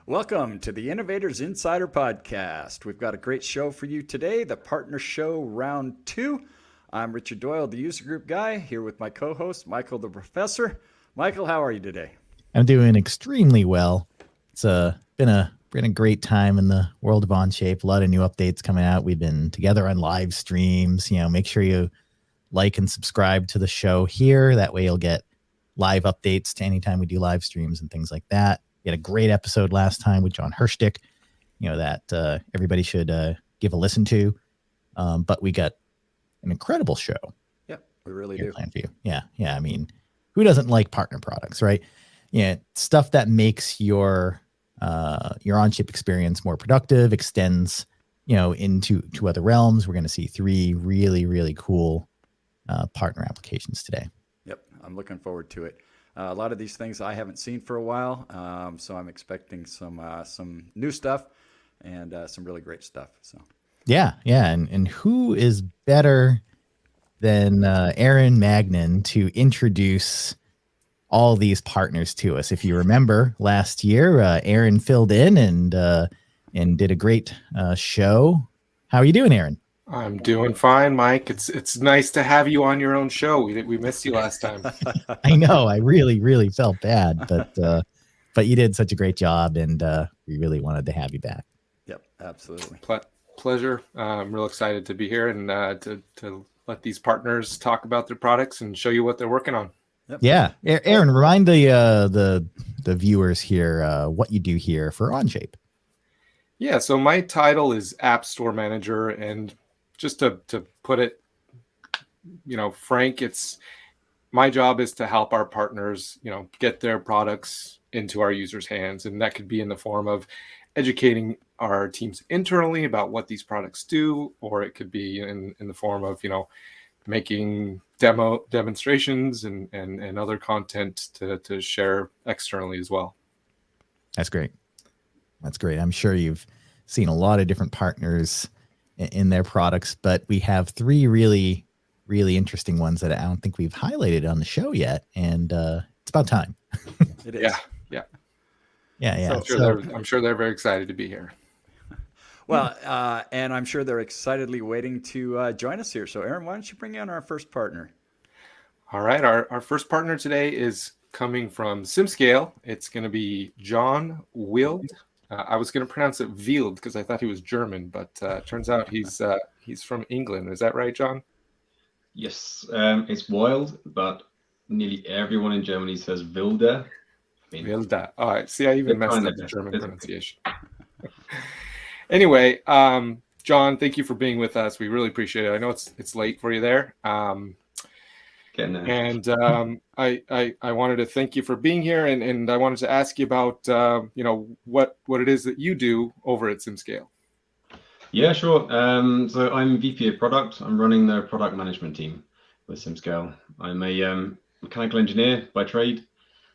Welcome to the Innovators Insider Podcast. We've got a great show for you today, the Partner Show Round 2. I'm Richard Doyle, the user group guy, here with my co-host, Michael the Professor. Michael, how are you today? I'm doing extremely well. It's been a great time in the world of Onshape. A lot of new updates coming out. We've been together on live streams. Make sure you like and subscribe to the show here. That way you'll get live updates to anytime we do live streams and things like that. We had a great episode last time with John Hirschtick, that everybody should give a listen to. But we got an incredible show. Yep, we really do. Planned for you. Yeah. I mean, who doesn't like partner products, right? Yeah, stuff that makes your Onshape experience more productive, extends, into other realms. We're going to see 3 really, really cool partner applications today. Yep, I'm looking forward to it. A lot of these things I haven't seen for a while, so I'm expecting some new stuff and some really great stuff. So yeah, and who is better than Aaron Magnin to introduce all these partners to us? If you remember last year, Aaron filled in and did a great show. How are you doing, Aaron? I'm doing fine, Mike. It's nice to have you on your own show. We missed you last time. I know. I really felt bad, but you did such a great job, and we really wanted to have you back. Yep, absolutely. Pleasure. I'm real excited to be here and to let these partners talk about their products and show you what they're working on. Yep. Yeah, Aaron, remind the viewers here what you do here for Onshape. Yeah, so my title is App Store Manager, and just to put it, frank, it's my job is to help our partners, get their products into our users' hands, and that could be in the form of educating our teams internally about what these products do, or it could be in the form of, making demonstrations and other content to share externally as well. That's great. I'm sure you've seen a lot of different partners in their products, but we have 3 really, really interesting ones that I don't think we've highlighted on the show yet, and it's about time. It is. Yeah. So I'm sure they're very excited to be here. Well, and I'm sure they're excitedly waiting to join us here. So, Aaron, why don't you bring in our first partner? All right. Our first partner today is coming from SimScale. It's going to be Jon Wilde. I was going to pronounce it Wild because I thought he was German, but turns out he's from England. Is that right, Jon? Yes, it's Wild, but nearly everyone in Germany says Wilde. Wilde. All right. See, I even messed up the German pronunciation. Anyway, Jon, thank you for being with us. We really appreciate it. I know it's late for you there. And I wanted to thank you for being here, and I wanted to ask you about what it is that you do over at SimScale. Yeah, sure. So I'm VP of Product. I'm running the product management team with SimScale. I'm a mechanical engineer by trade.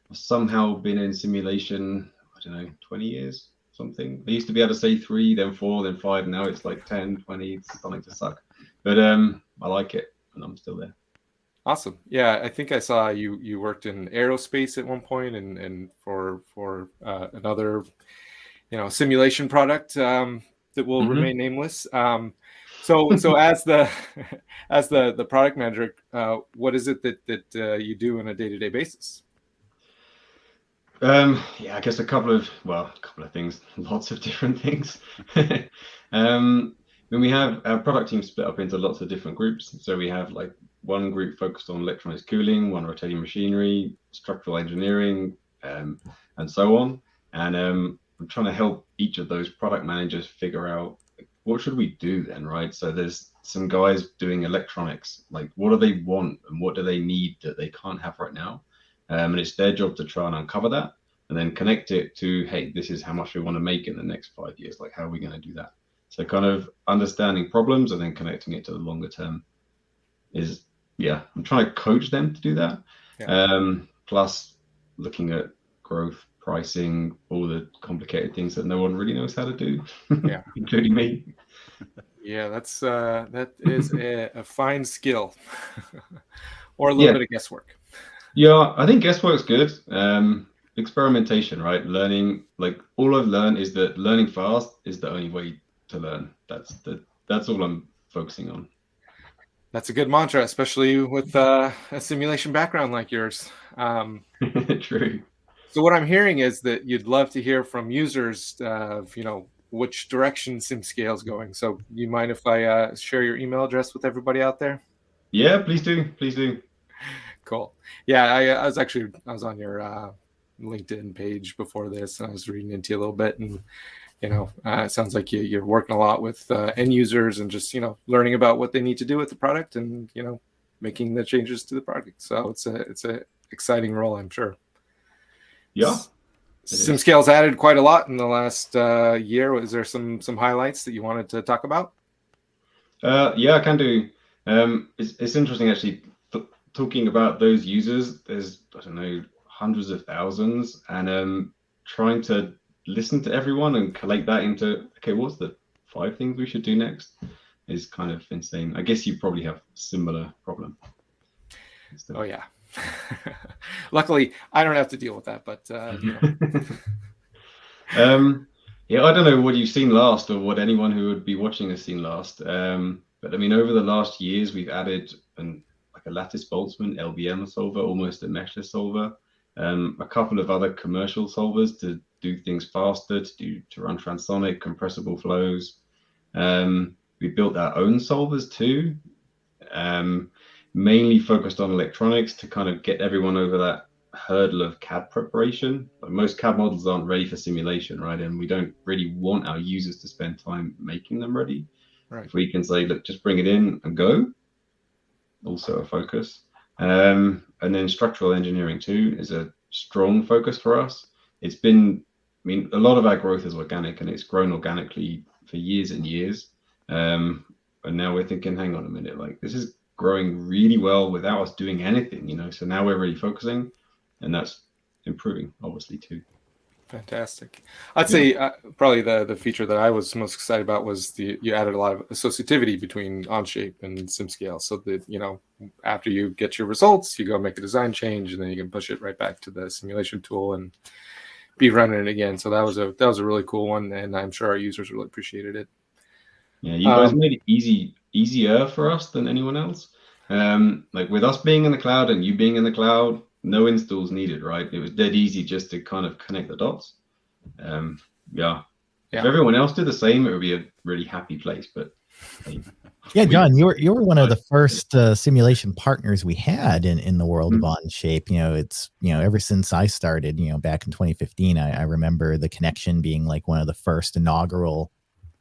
I've somehow been in simulation, 20 years, something. I used to be able to say 3, then 4, then 5. Now it's like 10, 20. It's starting to suck. But I like it, and I'm still there. Awesome. Yeah, I think I saw you worked in aerospace at one point, and for another simulation product that will remain nameless. So as the product manager, what is it that you do on a day-to-day basis? I guess a couple of things, lots of different things. When we have our product team split up into lots of different groups. So we have like one group focused on electronics cooling, one rotating machinery, structural engineering, and so on. And I'm trying to help each of those product managers figure out what should we do then, right? So there's some guys doing electronics, like what do they want and what do they need that they can't have right now? And it's their job to try and uncover that and then connect it to, hey, this is how much we want to make in the next 5 years. Like, how are we going to do that? So kind of understanding problems and then connecting it to the longer term is, I'm trying to coach them to do that. Yeah. Plus looking at growth, pricing, all the complicated things that no one really knows how to do, including me. Yeah, that is a fine skill or a little bit of guesswork. Yeah, I think guesswork's good. experimentation, right? Learning, like all I've learned is that learning fast is the only way to learn. That's all I'm focusing on. That's a good mantra, especially with a simulation background like yours. True. So what I'm hearing is that you'd love to hear from users of, which direction SimScale is going. So you mind if I share your email address with everybody out there? Yeah, please do. Please do. Cool. Yeah, I was on your LinkedIn page before this, and I was reading into you a little bit, and it sounds like you're working a lot with end users and just learning about what they need to do with the product, and making the changes to the product. So it's a exciting role, I'm sure. Yeah. SimScale's added quite a lot in the last year. Was there some highlights that you wanted to talk about? Yeah, I can do. It's interesting actually talking about those users. There's, I don't know, hundreds of thousands, and trying to listen to everyone and collate that into, okay, what's the 5 things we should do next is kind of insane. I guess you probably have a similar problem. Oh yeah. Luckily, I don't have to deal with that, but yeah, I don't know what you've seen last or what anyone who would be watching has seen last. But I mean, over the last years, we've added a lattice Boltzmann LBM solver, almost a meshless solver, a couple of other commercial solvers to do things faster, to run transonic compressible flows. We built our own solvers too, mainly focused on electronics to kind of get everyone over that hurdle of CAD preparation. But most CAD models aren't ready for simulation, right? And we don't really want our users to spend time making them ready. Right. If we can say, look, just bring it in and go, also a focus. And then structural engineering too is a strong focus for us. It's been, I mean, a lot of our growth is organic, and it's grown organically for years and years. And now we're thinking, hang on a minute, like this is growing really well without us doing anything, so now we're really focusing, and that's improving obviously too. Fantastic. I'd say probably the feature that I was most excited about was you added a lot of associativity between Onshape and SimScale, so that after you get your results, you go make a design change, and then you can push it right back to the simulation tool and be running it again. So that was a really cool one, and I'm sure our users really appreciated it. Yeah, you guys made it easier for us than anyone else. Like with us being in the cloud and you being in the cloud, no installs needed, right? It was dead easy just to kind of connect the dots. Yeah. If everyone else did the same, it would be a really happy place. But yeah, Jon, you were one of the first simulation partners we had in the world of Onshape. It's ever since I started, back in 2015, I remember the connection being like one of the first inaugural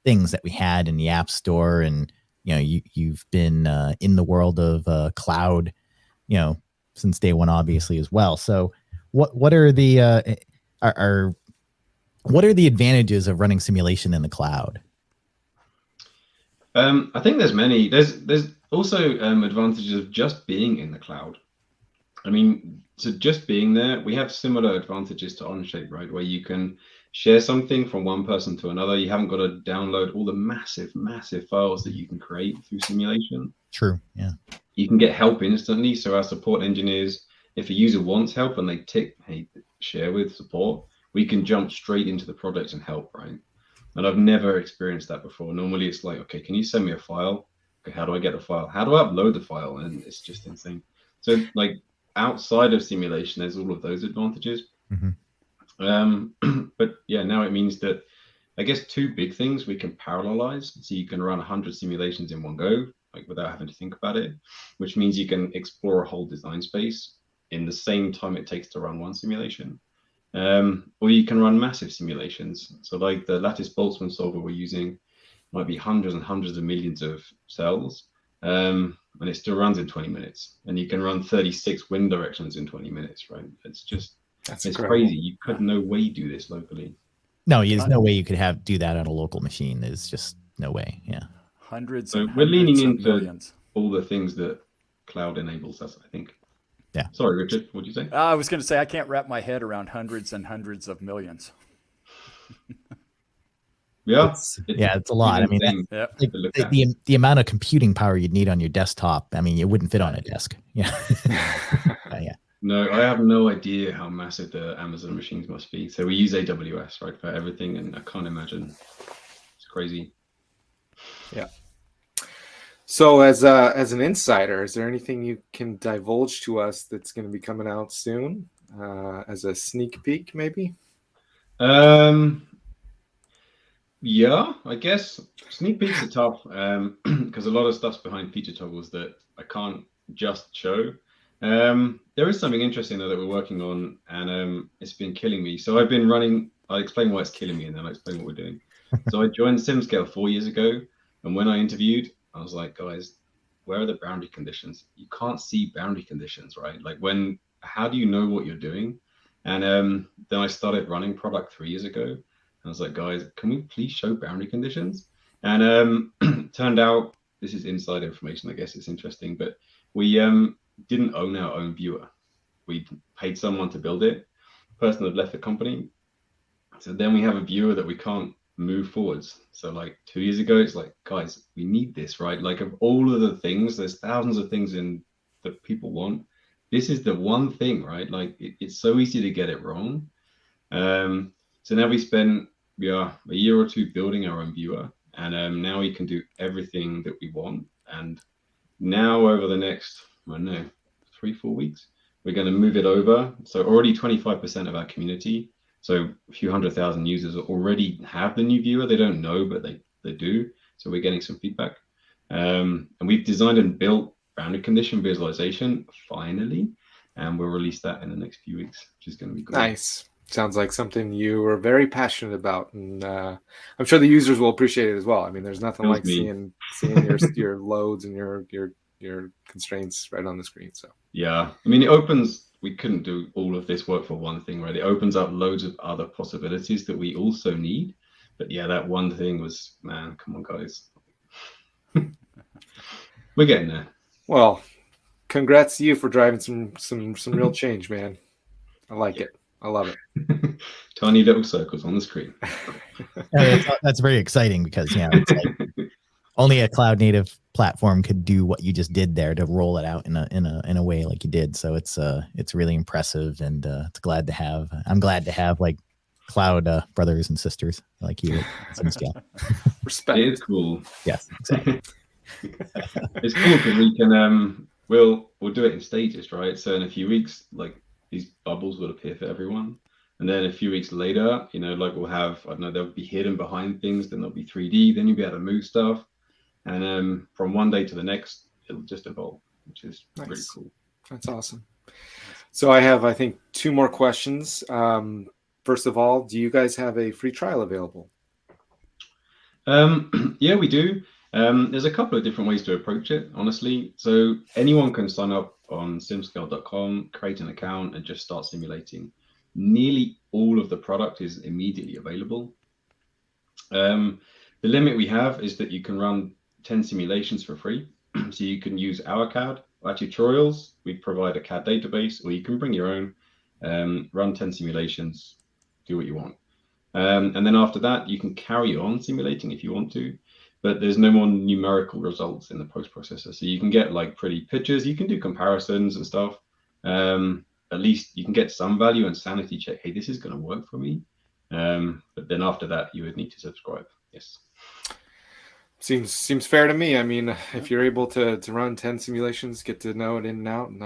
things that we had in the App Store, and you've been in the world of cloud, since day one, obviously as well. So, what are the what are the advantages of running simulation in the cloud? I think there's many. There's also advantages of just being in the cloud. I mean, so just being there, we have similar advantages to Onshape, right? Where you can share something from one person to another. You haven't got to download all the massive files that you can create through simulation. True. Yeah. You can get help instantly. So our support engineers, if a user wants help and they tick, hey, share with support, we can jump straight into the project and help, right? And I've never experienced that before. Normally it's like, okay, can you send me a file? Okay, how do I get the file? How do I upload the file? And it's just insane. So like outside of simulation, there's all of those advantages. But yeah, now it means that I guess 2 big things we can parallelize. So you can run 100 simulations in one go, like without having to think about it, which means you can explore a whole design space in the same time it takes to run one simulation. Or you can run massive simulations. So like the lattice Boltzmann solver we're using might be hundreds and hundreds of millions of cells, and it still runs in 20 minutes. And you can run 36 wind directions in 20 minutes, right? It's crazy. You could no way do this locally. No, there's no way you could do that on a local machine. There's just no way. Yeah. So we're leaning into all the things that cloud enables us, I think. Yeah. Sorry, Richard, what did you say? I was going to say, I can't wrap my head around hundreds and hundreds of millions. Yeah. It's a lot. I mean, the amount of computing power you'd need on your desktop, I mean, it wouldn't fit on a desk. Yeah. Yeah. No, I have no idea how massive the Amazon machines must be. So we use AWS, right, for everything, and I can't imagine. It's crazy. Yeah. So as an insider, is there anything you can divulge to us that's going to be coming out soon, as a sneak peek, maybe? Yeah, I guess sneak peeks are tough because a lot of stuff's behind feature toggles that I can't just show. There is something interesting though that we're working on, and it's been killing me. So I've been running. I'll explain why it's killing me, and then I'll explain what we're doing. So I joined SimScale 4 years ago, and when I interviewed, I was like, guys, where are the boundary conditions? You can't see boundary conditions, right? Like how do you know what you're doing? And then I started running product 3 years ago. I was like, guys, can we please show boundary conditions? And turned out, this is inside information, I guess it's interesting, but we didn't own our own viewer. We paid someone to build it. Person had left the company. So then we have a viewer that we can't move forwards. So like 2 years ago, it's like, guys, we need this, right? Like of all of the things, there's thousands of things in that people want. This is the one thing, right? Like it's so easy to get it wrong. So now we spent a year or two building our own viewer, and now we can do everything that we want. And now over the next, I don't know, 3-4 weeks, we're going to move it over. So already 25% of our community, so a few 100,000 users already have the new viewer. They don't know, but they do. So we're getting some feedback. And we've designed and built boundary condition visualization finally, and we'll release that in the next few weeks, which is going to be great. Nice. Sounds like something you are very passionate about, and I'm sure the users will appreciate it as well. I mean, there's nothing like seeing your loads and your constraints right on the screen. So yeah, I mean, it opens. We couldn't do all of this work for one thing, right? It opens up loads of other possibilities that we also need. But yeah, that one thing was, man, come on, guys, we're getting there. Well, congrats to you for driving some real change, man. I like it. I love it. Tiny little circles on the screen. That's very exciting because it's like only a cloud native platform could do what you just did there to roll it out in a way like you did. So it's really impressive, and it's glad to have. I'm glad to have like cloud brothers and sisters like you at SimScale. Respect. It is cool. Yes, exactly. It's cool because we can we'll do it in stages, right? So in a few weeks, like these bubbles will appear for everyone. And then a few weeks later, like we'll have, I don't know, they'll be hidden behind things, then they'll be 3D, then you'll be able to move stuff. And from one day to the next, it'll just evolve, which is nice. Really cool. That's awesome. So I have, I think, 2 more questions. First of all, do you guys have a free trial available? Yeah, we do. There's a couple of different ways to approach it, honestly. So anyone can sign up on simscale.com, create an account, and just start simulating. Nearly all of the product is immediately available. The limit we have is that you can run 10 simulations for free. So you can use our CAD, our tutorials. We provide a CAD database, or you can bring your own, run 10 simulations, do what you want. And then after that, you can carry on simulating if you want to, but there's no more numerical results in the post-processor. So you can get like pretty pictures, you can do comparisons and stuff. At least you can get some value and sanity check, hey, this is going to work for me. But then after that, you would need to subscribe. Yes. Seems fair to me. I mean, if you're able to run 10 simulations, get to know it in and out, and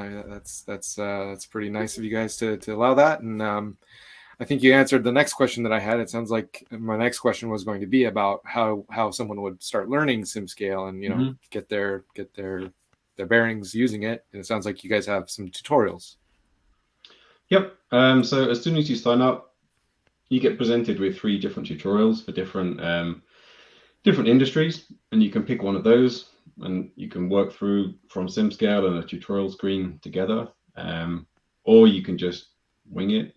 that's pretty nice of you guys to allow that. And I think you answered the next question that I had. It sounds like my next question was going to be about how someone would start learning SimScale and get their bearings using it. And it sounds like you guys have some tutorials. Yep. So as soon as you sign up, you get presented with 3 different tutorials for different industries, and you can pick one of those, and you can work through from SimScale and a tutorial screen together, or you can just wing it,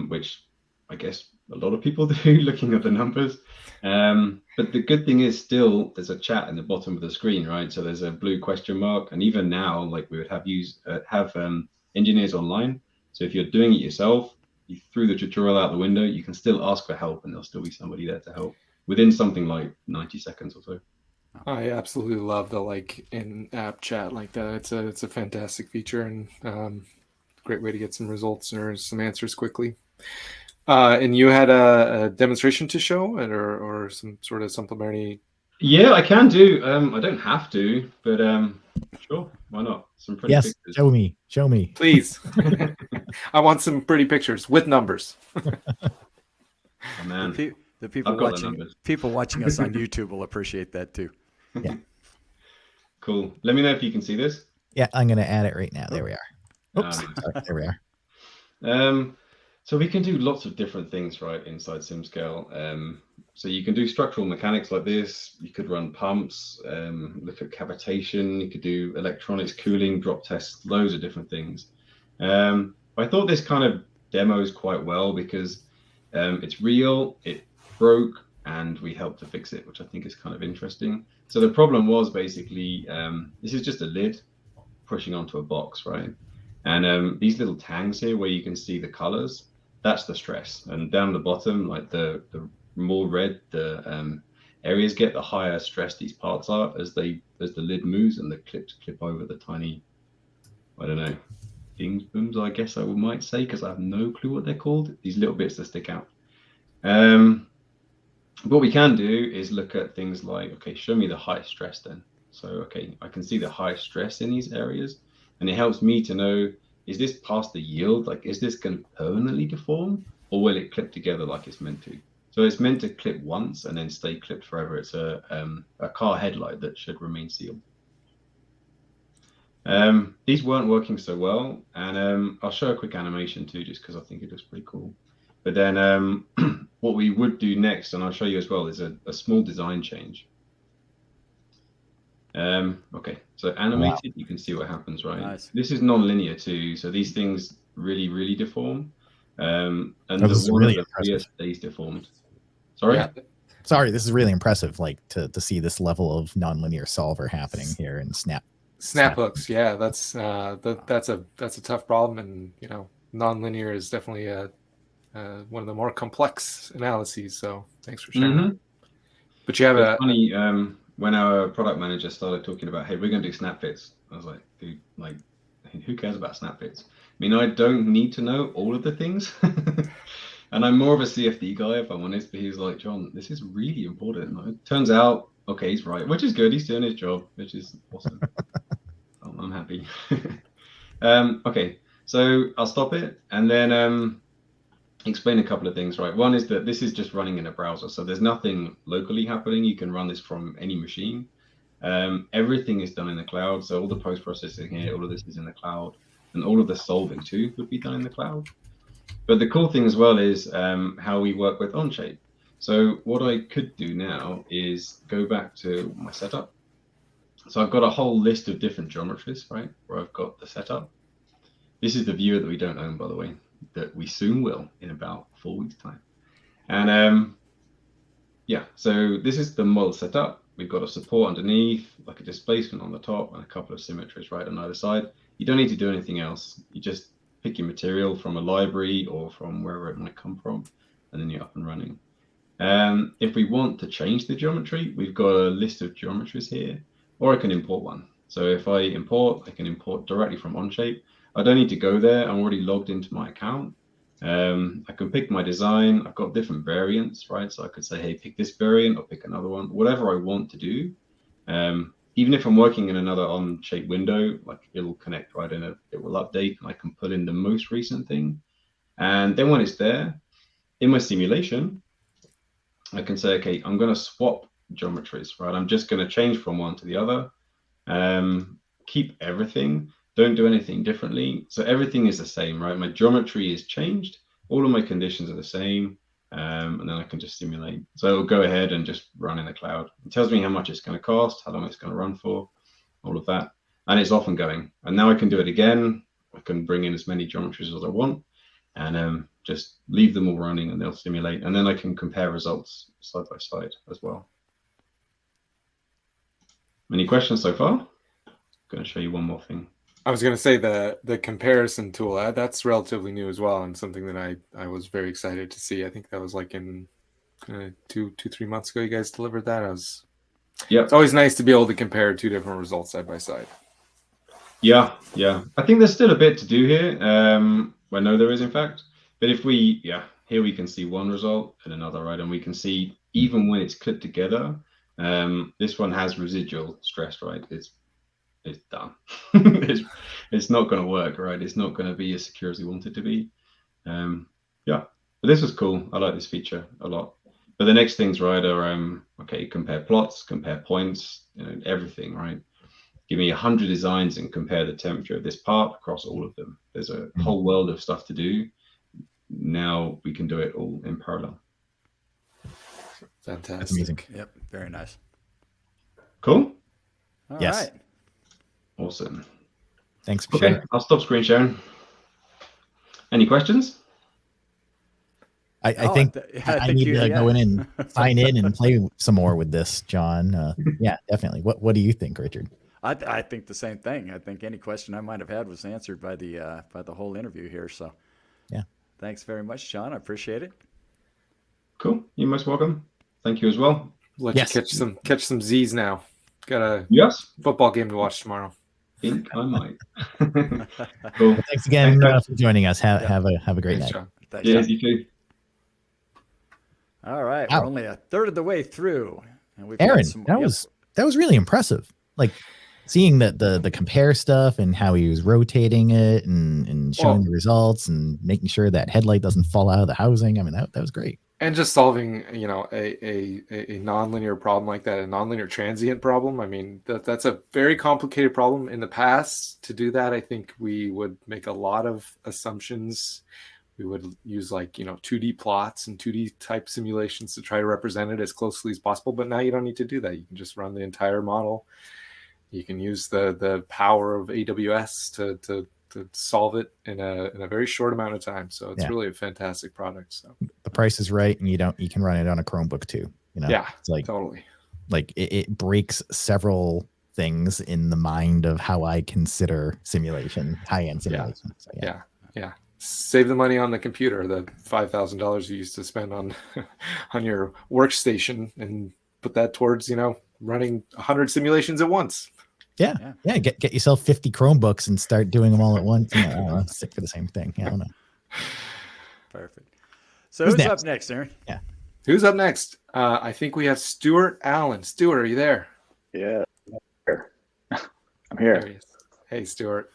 which I guess a lot of people do, looking at the numbers. But the good thing is still there's a chat in the bottom of the screen, right? So there's a blue question mark, and even now, like we would have engineers online. So if you're doing it yourself, you threw the tutorial out the window, you can still ask for help, and there'll still be somebody there to help within something like 90 seconds or so. I absolutely love the in-app chat like that. It's a fantastic feature, and great way to get some results or some answers quickly. And you had a demonstration to show, or some sort of supplementary. Yeah, I can do. I don't have to, but sure, why not? Some pretty Yes, pictures. show me. Please. I want some pretty pictures with numbers. Oh, man. The people I've got the watching numbers. people watching us on YouTube will appreciate that too. Yeah. Cool. Let me know if you can see this. Yeah, I'm gonna add it right now. There we are. Oops. Nice. Sorry, there we are. So we can do lots of different things, right, inside SimScale. So you can do structural mechanics like this. You could run pumps, look at cavitation. You could do electronics, cooling, drop tests, loads of different things. I thought this kind of demos quite well because it's real, it broke, and we helped to fix it, which I think is kind of interesting. So the problem was basically, this is just a lid pushing onto a box, right? And these little tangs here where you can see the colors, that's the stress. And down the bottom, like the more red the areas get, the higher stress these parts are as the lid moves and the clips clip over the tiny, I don't know, things, booms, I guess I might say, because I have no clue what they're called. These little bits that stick out. What we can do is look at things like, okay, show me the high stress then. So, okay, I can see the high stress in these areas, and it helps me to know, is this past the yield? Like, is this going to permanently deform, or will it clip together like it's meant to? So it's meant to clip once and then stay clipped forever. It's a car headlight that should remain sealed. These weren't working so well, and I'll show a quick animation too, just because I think it looks pretty cool. But then what we would do next, and I'll show you as well, is a small design change. Okay, so animated, wow. You can see what happens, right? Nice. This is non-linear too, so these things really deform. And the one really that stays deformed. Sorry? Yeah. Sorry, this is really impressive, like to see this level of non-linear solver happening here in Snap hooks. Yeah, that's a tough problem, and you know, non-linear is definitely one of the more complex analyses. So thanks for sharing. Mm-hmm. But you have funny. When our product manager started talking about, hey, we're going to do snap fits, I was like, dude, like, who cares about snap fits? I mean, I don't need to know all of the things. And I'm more of a CFD guy, if I'm honest, but he's like, Jon, this is really important. And it turns out, okay, he's right, which is good. He's doing his job, which is awesome. I'm happy. Okay, so I'll stop it and then explain a couple of things, right? One is that this is just running in a browser, so there's nothing locally happening. You can run this from any machine. Everything is done in the cloud, so all the post-processing here, all of this is in the cloud, and all of the solving too would be done in the cloud. But the cool thing as well is how we work with Onshape. So what I could do now is go back to my setup. So I've got a whole list of different geometries, right, where I've got the setup. This is the viewer that we don't own, by the way, that we soon will in about 4 weeks' time. And yeah, so this is the model setup. We've got a support underneath, like a displacement on the top, and a couple of symmetries right on either side. You don't need to do anything else. You just pick your material from a library or from wherever it might come from, and then you're up and running. If we want to change the geometry, we've got a list of geometries here, or I can import one. So if I import, I can import directly from Onshape. I don't need to go there. I'm already logged into my account. I can pick my design. I've got different variants, right? So I could say, hey, pick this variant or pick another one, whatever I want to do. Even if I'm working in another Onshape window, like it'll connect right in, it will update, and I can put in the most recent thing. And then when it's there, in my simulation, I can say, okay, I'm going to swap geometries, right? I'm just going to change from one to the other. Keep everything. Don't do anything differently. So everything is the same, right? My geometry is changed. All of my conditions are the same. And then I can just simulate. So it'll go ahead and just run in the cloud. It tells me how much it's going to cost, how long it's going to run for, all of that. And it's off and going. And now I can do it again. I can bring in as many geometries as I want and just leave them all running and they'll simulate. And then I can compare results side by side as well. Any questions so far? I'm going to show you one more thing. I was going to say the comparison tool, that's relatively new as well, and something that I was very excited to see. I think that was like in 2-3 months ago you guys delivered that. It's always nice to be able to compare two different results side by side. Yeah. I think there's still a bit to do here. I know there is, in fact. But if we, here we can see one result and another, right? And we can see even when it's clipped together, this one has residual stress, right? It's done. it's not going to work, right? It's not going to be as secure as we want it to be. But this was cool. I like this feature a lot. But the next things, right, are okay, compare plots, compare points, everything, right? Give me 100 designs and compare the temperature of this part across all of them. There's a whole world of stuff to do. Now we can do it all in parallel. Fantastic. That's amazing. Yep, very nice. Cool. All Yes. right. Awesome. Thanks for Okay, sharing. I'll stop screen sharing. Any questions? I think I need to go in and sign in and play some more with this, John. Yeah, definitely. What do you think, Richard? I think the same thing. I think any question I might have had was answered by the whole interview here. So, yeah, thanks very much, John. I appreciate it. Cool. You're most welcome. Thank you as well. Let you catch some Z's now. Got a football game to watch tomorrow. Think I might. Cool. Well, thanks again for joining us. Have a great night. John. Thanks, Yeah, John. you too. All right, we're only a third of the way through, and we've Aaron, got some, that was really impressive. Like seeing the compare stuff and how he was rotating it and showing the results and making sure that headlight doesn't fall out of the housing. I mean, that was great. And just solving, a nonlinear problem like that, a nonlinear transient problem. I mean, that's a very complicated problem. In the past, to do that, I think we would make a lot of assumptions. We would use 2D plots and 2D type simulations to try to represent it as closely as possible. But now you don't need to do that. You can just run the entire model. You can use the power of AWS to solve it in a very short amount of time. So it's really a fantastic product. So the price is right, and you can run it on a Chromebook too. Yeah, it's like totally. Like it breaks several things in the mind of how I consider simulation, high-end simulation. So, yeah. Save the money on the computer, the $5,000 you used to spend on your workstation, and put that towards running 100 simulations at once. Yeah. Get yourself 50 Chromebooks and start doing them all at once. I don't know, stick for the same thing. I don't know. Perfect. So who's up next, Aaron? Yeah. Who's up next? I think we have Stewart Allen. Stewart, are you there? Yeah. I'm here. There he is. Hey, Stewart.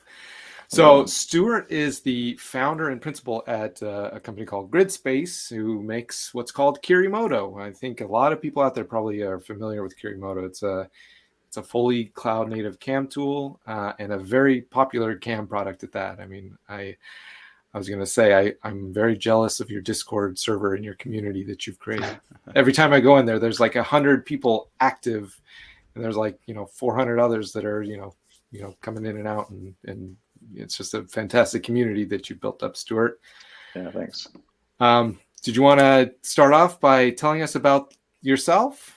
So Stewart is the founder and principal at a company called GridSpace, who makes what's called Kirimoto. I think a lot of people out there probably are familiar with Kirimoto. It's a fully cloud native CAM tool and a very popular CAM product at that. I mean, I was going to say, I'm very jealous of your Discord server and your community that you've created. Every time I go in there, there's 100 people active, and there's 400 others that are, coming in and out, and it's just a fantastic community that you've built up, Stewart. Yeah, thanks. Did you want to start off by telling us about yourself?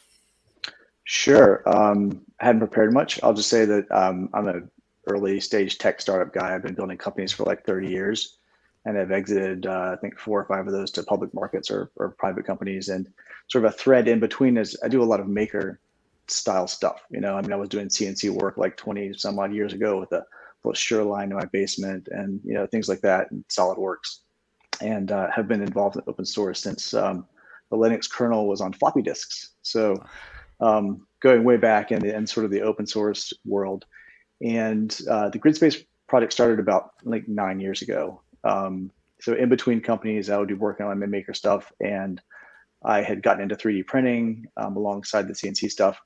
Sure. I hadn't prepared much. I'll just say that I'm an early stage tech startup guy. I've been building companies for 30 years, and I've exited, I think 4 or 5 of those to public markets or private companies. And sort of a thread in between is I do a lot of maker style stuff. I was doing CNC work 20 some odd years ago with a little Sureline in my basement, and things like that, and SolidWorks, and have been involved in open source since the Linux kernel was on floppy disks. So going way back in sort of the open source world, and the GridSpace project started about 9 years ago. So in between companies, I would be working on my maker stuff, and I had gotten into 3D printing alongside the CNC stuff.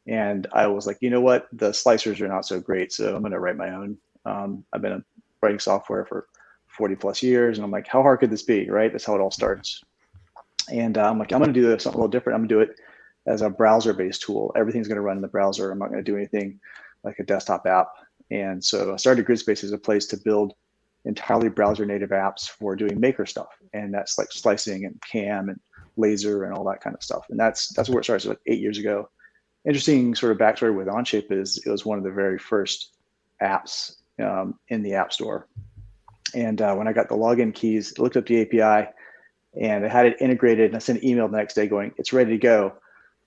And I was like, you know what, the slicers are not so great, so I'm going to write my own. I've been writing software for 40 plus years, and I'm like, how hard could this be, right? That's how it all starts. And I'm like, I'm going to do something a little different. I'm going to do it as a browser-based tool. Everything's going to run in the browser. I'm not going to do anything like a desktop app. And so I started GridSpace as a place to build entirely browser-native apps for doing maker stuff, and that's like slicing and CAM and laser and all that kind of stuff. And that's where it started, so 8 years ago. Interesting sort of backstory with Onshape is it was one of the very first apps in the App Store. And when I got the login keys, I looked up the API, and I had it integrated, and I sent an email the next day going, it's ready to go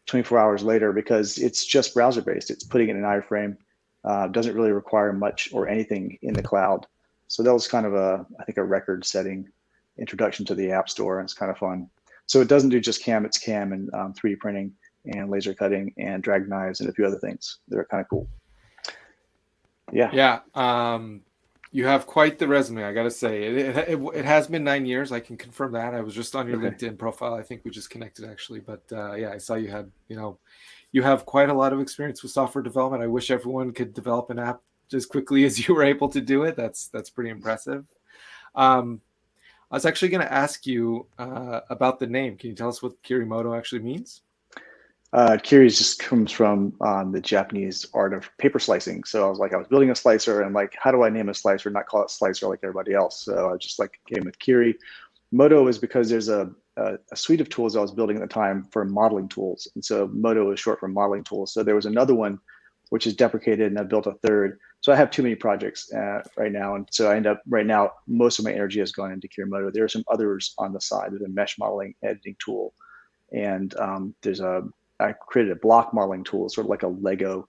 24 hours later, because it's just browser-based. It's putting it in an iframe Doesn't really require much or anything in the cloud. So that was kind of I think a record-setting introduction to the App Store, and it's kind of fun. So it doesn't do just CAM, it's CAM and 3D printing and laser cutting and drag knives and a few other things that are kind of cool. Yeah. Yeah. You have quite the resume, I got to say. It has been 9 years. I can confirm that. I was just on your LinkedIn profile. I think we just connected actually. But yeah, I saw you had, you have quite a lot of experience with software development. I wish everyone could develop an app as quickly as you were able to do it. That's pretty impressive. I was actually going to ask you about the name. Can you tell us what Kirimoto actually means? Kiri just comes from the Japanese art of paper slicing. So I was building a slicer, and I'm like, how do I name a slicer, not call it slicer like everybody else? So I just came with Kiri. Moto is because there's a suite of tools I was building at the time for modeling tools. And so Moto is short for modeling tools. So there was another one which is deprecated, and I built a third. So I have too many projects right now. And so I end up right now, most of my energy has gone into Kirimoto. There are some others on the side. There's a mesh modeling editing tool. And I created a block modeling tool, sort of like a Lego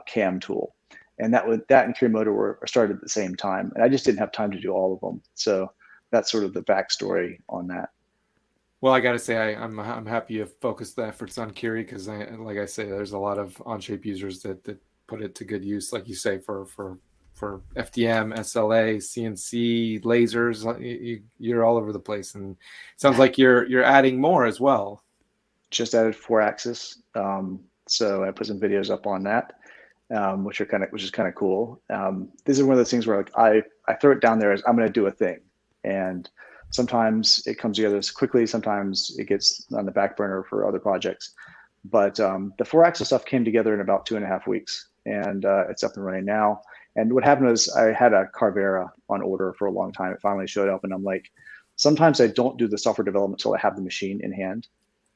CAM tool. And that and Kirimoto were started at the same time. And I just didn't have time to do all of them. So that's sort of the backstory on that. Well, I got to say, I'm happy you focused the efforts on Kiri, because like I say, there's a lot of Onshape users that put it to good use, like you say, for FDM, SLA, CNC, lasers. You're all over the place, and it sounds like you're adding more as well. Just added 4-axis, so I put some videos up on that, which is kind of cool. This is one of those things where I throw it down there as I'm going to do a thing, and sometimes it comes together quickly, sometimes it gets on the back burner for other projects. But the 4-axis stuff came together in about 2.5 weeks, and it's up and running now. And what happened was I had a Carvera on order for a long time. It finally showed up, and I'm like, sometimes I don't do the software development until I have the machine in hand.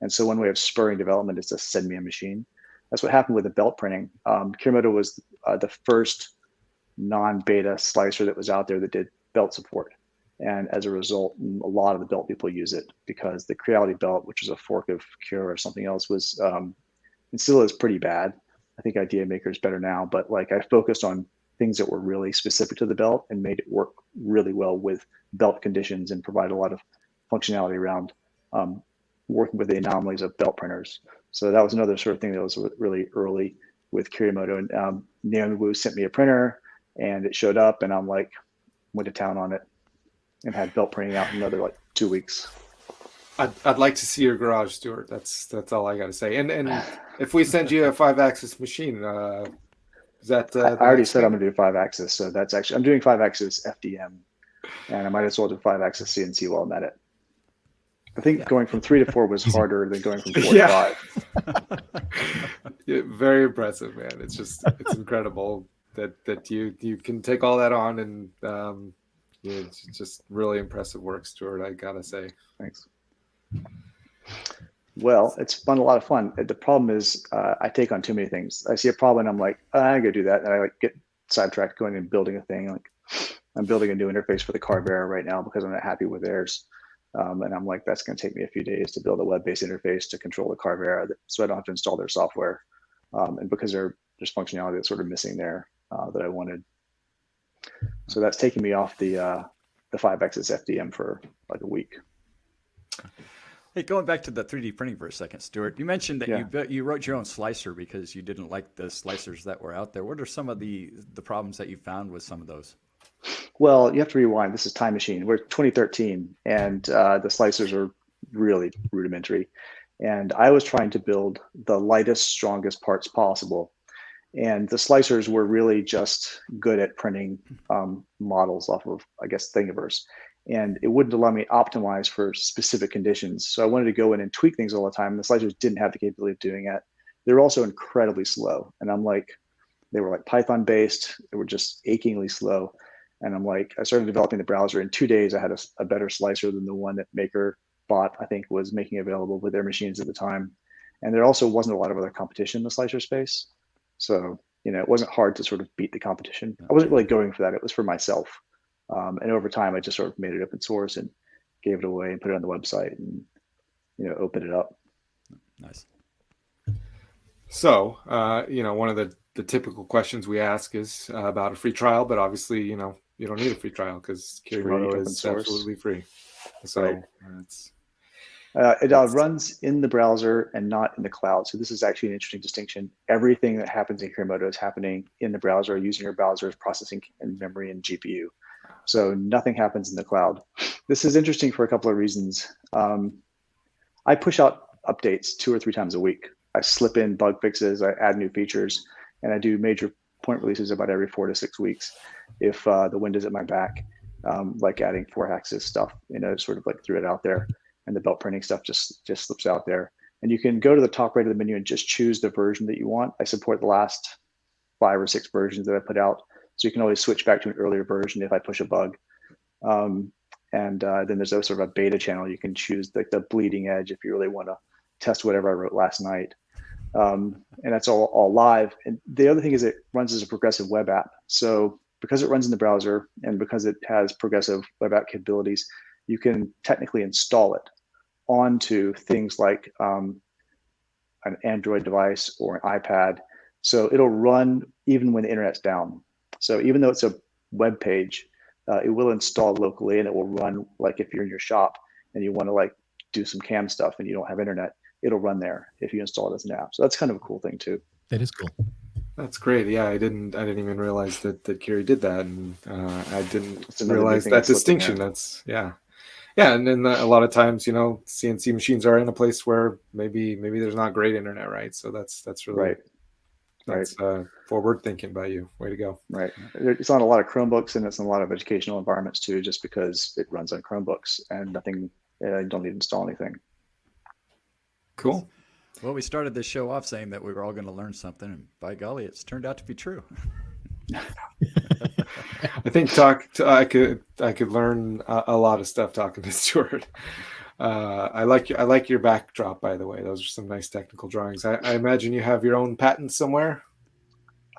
And so one way of spurring development is to send me a machine. That's what happened with the belt printing. Kirimoto was the first non-beta slicer that was out there that did belt support. And as a result, a lot of the belt people use it, because the Creality belt, which is a fork of Cure or something else, was and still is pretty bad. I think Idea Maker is better now, but I focused on things that were really specific to the belt and made it work really well with belt conditions and provide a lot of functionality around working with the anomalies of belt printers. So that was another sort of thing that was really early with Kirimoto. And Naomi Wu sent me a printer, and it showed up, and I'm like, went to town on it and had belt printing out in another 2 weeks. I'd like to see your garage, Stewart. That's all I got to say. And if we send you a 5-axis machine, is that? I already said I'm going to do 5-axis, so that's actually, I'm doing 5-axis FDM, and I might as well do 5-axis CNC while I'm at it. I think going from 3 to 4 was harder than going from 4 to 5. Yeah, very impressive, man. It's incredible that you can take all that on, and it's just really impressive work, Stewart, I gotta say. Thanks. Well, it's been a lot of fun. The problem is I take on too many things. I see a problem and I'm like, I'm gonna do that, and I get sidetracked going and building a thing. I'm building a new interface for the Carvera right now because I'm not happy with theirs. And I'm like, that's going to take me a few days to build a web-based interface to control the Carvera, so I don't have to install their software. And because there's functionality that's sort of missing there that I wanted. So that's taking me off the 5-axis FDM for a week. Hey, going back to the 3D printing for a second, Stewart, you mentioned that you wrote your own slicer because you didn't like the slicers that were out there. What are some of the problems that you found with some of those? Well, you have to rewind. This is Time Machine. We're 2013, and the slicers are really rudimentary. And I was trying to build the lightest, strongest parts possible. And the slicers were really just good at printing models off of, I guess, Thingiverse. And it wouldn't allow me to optimize for specific conditions. So I wanted to go in and tweak things all the time. And the slicers didn't have the capability of doing that. They were also incredibly slow. And I'm like, they were Python based. They were just achingly slow. And I'm like, I started developing the browser. In 2 days, I had a better slicer than the one that MakerBot, I think, was making available with their machines at the time. And there also wasn't a lot of other competition in the slicer space. So, it wasn't hard to sort of beat the competition. I wasn't really going for that. It was for myself. And over time, I just sort of made it open source and gave it away and put it on the website and, opened it up. Nice. So, one of the the typical questions we ask is about a free trial, but obviously, you know, you don't need a free trial because Kirimoto open is source. absolutely free. So Right. it's It runs in the browser and not in the cloud. So this is actually an interesting distinction. Everything that happens in Kirimoto is happening in the browser using your browser's processing and memory and GPU. So nothing happens in the cloud. This is interesting for a couple of reasons. I push out updates 2 or 3 times a week. I slip in bug fixes, I add new features, and I do major point releases about every 4 to 6 weeks if the wind is at my back, like adding 4-axis stuff, you know, sort of like threw it out there. And the belt printing stuff just slips out there. And you can go to the top right of the menu and just choose the version that you want. I support the last 5 or 6 versions that I put out. So you can always switch back to an earlier version if I push a bug. Then there's a sort of a beta channel. You can choose the bleeding edge if you really want to test whatever I wrote last night. And that's all live. And the other thing is it runs as a progressive web app. So because it runs in the browser and because it has progressive web app capabilities, you can technically install it onto things like an Android device or an iPad. So it'll run even when the internet's down. So even though it's a web page, it will install locally and it will run like if you're in your shop and you want to like do some cam stuff and you don't have internet, it'll run there if you install it as an app. So that's kind of a cool thing too. That is cool. That's great. Yeah, I didn't even realize that Kiri did that, and I didn't another realize big thing that that's looking distinction. at. That's yeah, and then a lot of times, you know, CNC machines are in a place where maybe there's not great internet, right? So that's really Right. That's forward thinking by you. Way to go. Right. It's on a lot of Chromebooks and it's in a lot of educational environments too, just because it runs on Chromebooks and nothing, you don't need to install anything. Cool. Well, we started this show off saying that we were all going to learn something, and by golly, it's turned out to be true. I think I could learn a lot of stuff talking to Stewart. I like your backdrop, by the way. Those are some nice technical drawings. I imagine you have your own patents somewhere.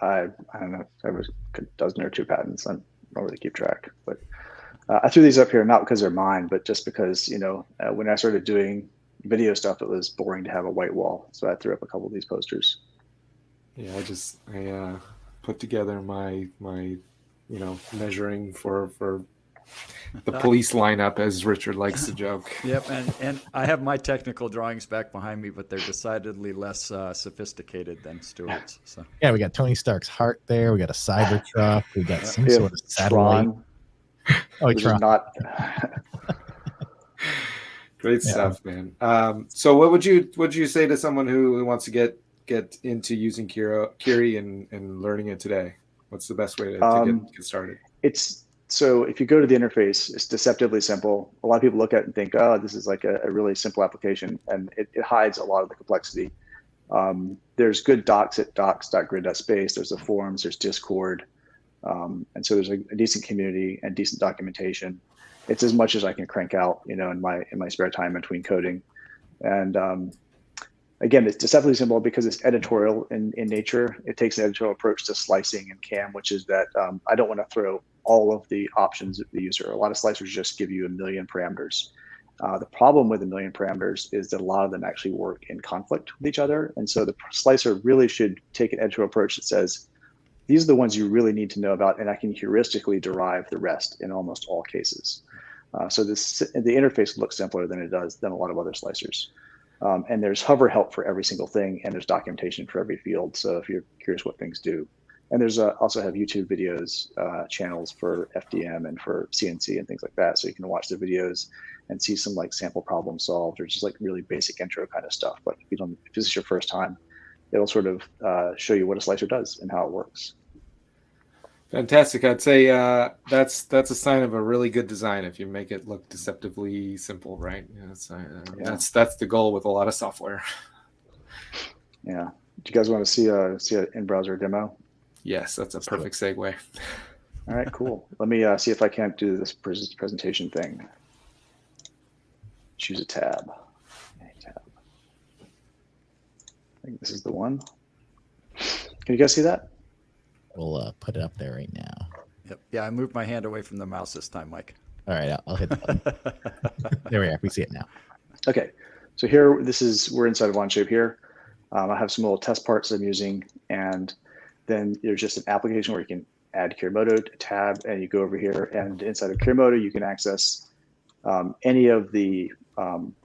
I don't know, I have a dozen or 2 patents. I don't really keep track, but I threw these up here not because they're mine, but just because, you know, when I started doing video stuff, it was boring to have a white wall, so I threw up a couple of these posters. Yeah, I put together my measuring for the police lineup, as Richard likes to joke. Yep, and I have my technical drawings back behind me, but they're decidedly less sophisticated than Stewart's. So Yeah, we got Tony Stark's heart there. We got a Cybertruck. We got some sort of satellite. Tron, Oh, which Tron. is not. Great stuff, man. So what would you say to someone who wants to get into using Kiri and learning it today? What's the best way to get started? So if you go to the interface, it's deceptively simple. A lot of people look at it and think, oh, this is like a really simple application, and it hides a lot of the complexity. There's good docs at docs.grid.space. There's the forums, there's Discord. And so there's a decent community and decent documentation. It's as much as I can crank out, you know, in my spare time between coding. And again, it's deceptively simple because it's editorial in nature. It takes an editorial approach to slicing and CAM, which is that I don't want to throw all of the options at the user. A lot of slicers just give you 1 million parameters. The problem with 1 million parameters is that a lot of them actually work in conflict with each other. And so the slicer really should take an editorial approach that says, these are the ones you really need to know about, and I can heuristically derive the rest in almost all cases. So the interface looks simpler than a lot of other slicers. And there's hover help for every single thing, and there's documentation for every field. So if you're curious what things do, and there's also have YouTube videos channels for FDM and for CNC and things like that. So you can watch the videos and see some like sample problem solved or just like really basic intro kind of stuff. Like if this is your first time, it'll sort of show you what a slicer does and how it works. Fantastic. I'd say that's a sign of a really good design if you make it look deceptively simple, right? That's the goal with a lot of software. Yeah. Do you guys want to see an in-browser demo? Yes, that's a perfect segue. All right, cool. Let me see if I can't do this presentation thing. Choose a tab. I think this is the one. Can you guys see that? We'll put it up there right now. Yep. Yeah, I moved my hand away from the mouse this time, Mike. All right, I'll hit the button. There we are. We see it now. Okay, so here, we're inside of Onshape here. I have some little test parts I'm using, and then there's just an application where you can add Kirimoto tab, and you go over here, and inside of Kirimoto, you can access any of the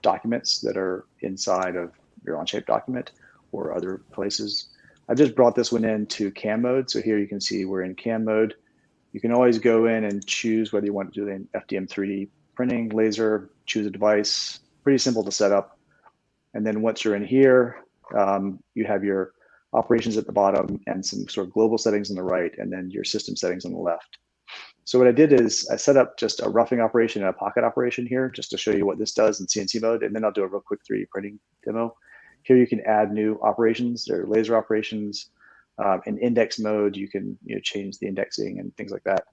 documents that are inside of your Onshape document or other places. I've just brought this one into CAM mode. So here you can see we're in CAM mode. You can always go in and choose whether you want to do an FDM 3D printing, laser, choose a device. Pretty simple to set up. And then once you're in here, you have your operations at the bottom and some sort of global settings on the right, and then your system settings on the left. So what I did is I set up just a roughing operation and a pocket operation here, just to show you what this does in CNC mode, and then I'll do a real quick 3D printing demo. Here you can add new operations. There are laser operations. In index mode, you can change the indexing and things like that.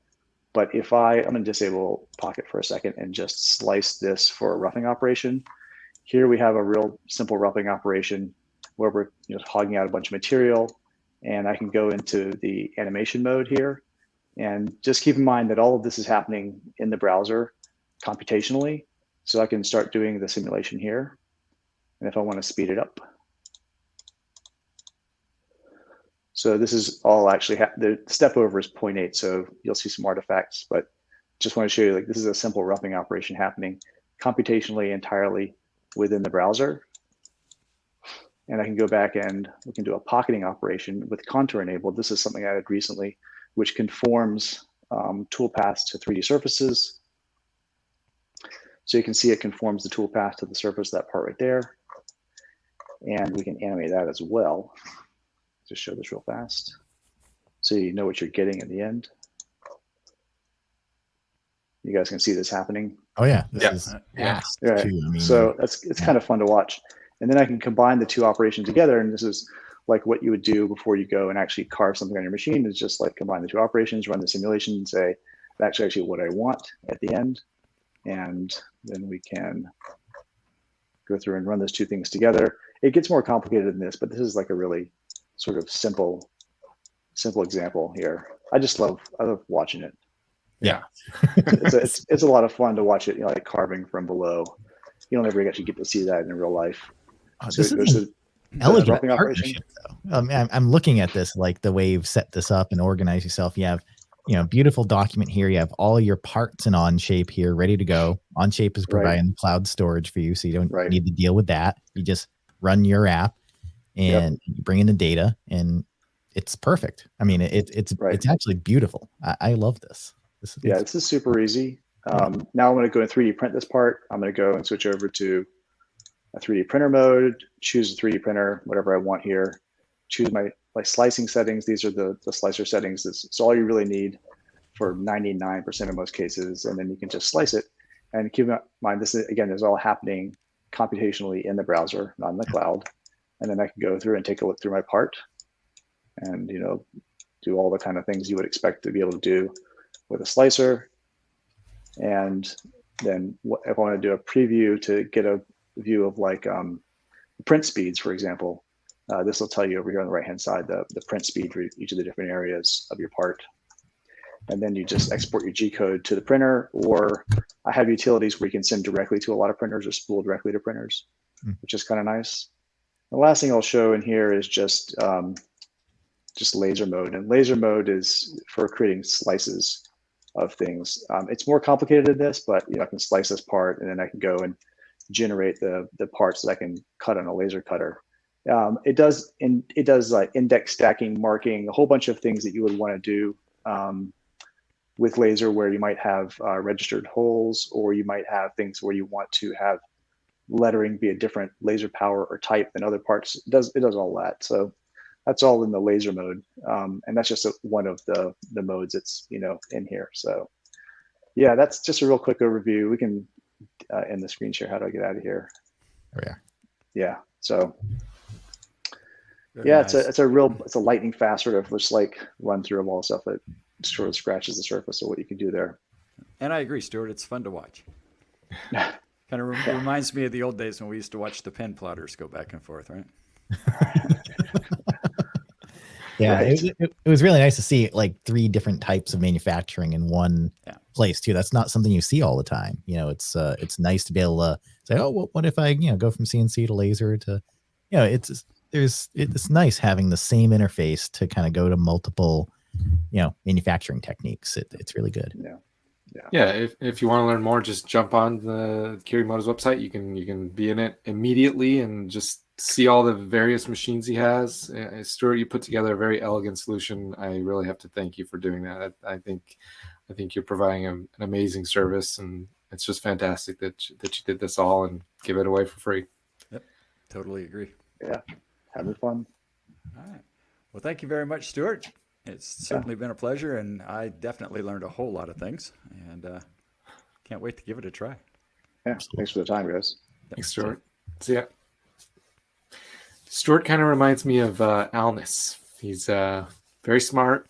But if I'm going to disable pocket for a second and just slice this for a roughing operation, here we have a real simple roughing operation where we're hogging out a bunch of material, and I can go into the animation mode here. And just keep in mind that all of this is happening in the browser computationally. So I can start doing the simulation here. And if I want to speed it up. So this is all actually, the step over is 0.8. So you'll see some artifacts, but just want to show you, like, this is a simple roughing operation happening computationally entirely within the browser. And I can go back and we can do a pocketing operation with contour enabled. This is something I added recently, which conforms toolpaths to 3D surfaces. So you can see it conforms the toolpath to the surface, that part right there. And we can animate that as well. Just show this real fast, so you know what you're getting in the end. You guys can see this happening. Oh yeah, this is fast right. too. I mean, so it's kind of fun to watch. And then I can combine the two operations together, and this is like what you would do before you go and actually carve something on your machine. Is just like combine the two operations, run the simulation, and say that's actually what I want at the end. And then we can go through and run those two things together. It gets more complicated than this, but this is like a really sort of simple example here. I love watching it. Yeah. it's a lot of fun to watch it, like carving from below. You don't ever actually get to see that in real life. This is an elegant partnership, though. I'm looking at this, like the way you've set this up and organized yourself. You have, beautiful document here. You have all your parts in Onshape here ready to go. Onshape is providing cloud storage for you, so you don't need to deal with that. You just run your app and you bring in the data, and it's perfect. I mean, it's actually beautiful. I love this. This is super easy. Now I'm going to go and 3D print this part. I'm going to go and switch over to a 3D printer mode, choose a 3D printer, whatever I want here, choose my slicing settings. These are the slicer settings. This is all you really need for 99% of most cases. And then you can just slice it. And keep in mind, this is all happening computationally in the browser, not in the cloud. And then I can go through and take a look through my part and, do all the kind of things you would expect to be able to do with a slicer. And then if I want to do a preview to get a view of print speeds, for example, this will tell you over here on the right-hand side, the print speed for each of the different areas of your part. And then you just export your G code to the printer, or I have utilities where you can send directly to a lot of printers or spool directly to printers, which is kind of nice. The last thing I'll show in here is just laser mode. And laser mode is for creating slices of things. It's more complicated than this, but I can slice this part, and then I can go and generate the parts that I can cut on a laser cutter. It does index stacking, marking, a whole bunch of things that you would want to do with laser, where you might have registered holes, or you might have things where you want to have lettering be a different laser power or type than other parts. It does all that. So that's all in the laser mode, and that's just one of the modes that's in here. So yeah, that's just a real quick overview. We can end the screen share. How do I get out of here? Oh yeah. Yeah. So Very nice. nice. it's a lightning fast sort of just run through of all the stuff that sort of scratches the surface of what you can do there. And I agree, Stewart. It's fun to watch. Kind of reminds me of the old days when we used to watch the pen plotters go back and forth, right? Yeah, right. It was really nice to see 3 different types of manufacturing in one place too. That's not something you see all the time. It's nice to be able to say, oh, well, what if I go from CNC to laser to, it's it's nice having the same interface to kind of go to multiple, manufacturing techniques. It's really good. Yeah, if you want to learn more, just jump on the Kirimoto's website. You can be in it immediately and just see all the various machines he has. Stewart, you put together a very elegant solution. I really have to thank you for doing that. I think you're providing an amazing service, and it's just fantastic that you did this all and give it away for free. Yep, totally agree. Yeah, having fun. All right. Well, thank you very much, Stewart. It's certainly been a pleasure, and I definitely learned a whole lot of things, and can't wait to give it a try. Yeah, thanks for the time, guys. Thanks, Stewart. See ya. Stewart kind of reminds me of Alnis. He's very smart,